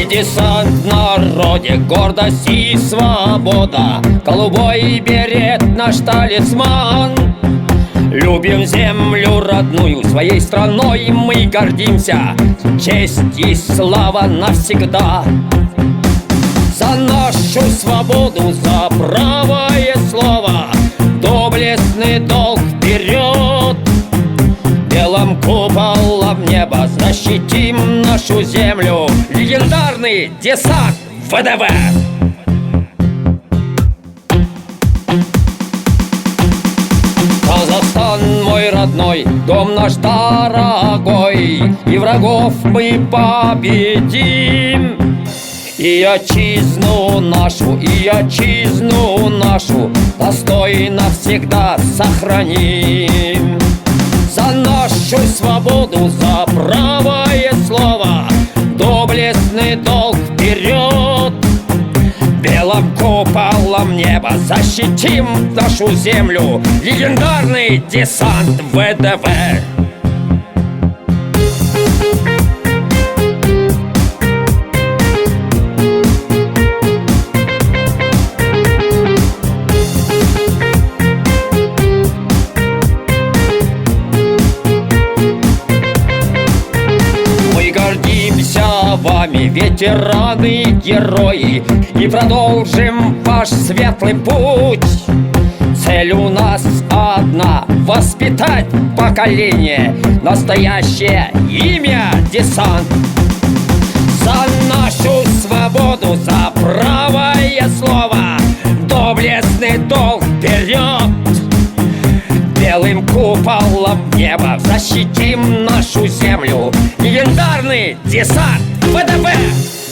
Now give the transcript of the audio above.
Мы десант в народе, гордость и свобода. Голубой берет наш талисман. Любим землю родную, своей страной мы гордимся. Честь и слава навсегда. За нашу свободу, за правое слово, доблестный долг вперед! Белым куполом неба защитим нашу землю. Легендарный десант ВДВ. Казахстан мой родной, дом наш дорогой, и врагов мы победим. И отчизну нашу достойно всегда сохраним. За нашу свободу, за правое слово, доблестный долг вперед! Белым куполом неба защитим нашу землю. Легендарный десант ВДВ. Вами, ветераны, герои, и продолжим ваш светлый путь. Цель у нас одна — воспитать поколение, настоящее имя десант. За нашу свободу, за правое слово, доблестный долг вперед! Белым куполом неба защитим нашу землю. Легендарный десант ВДВ.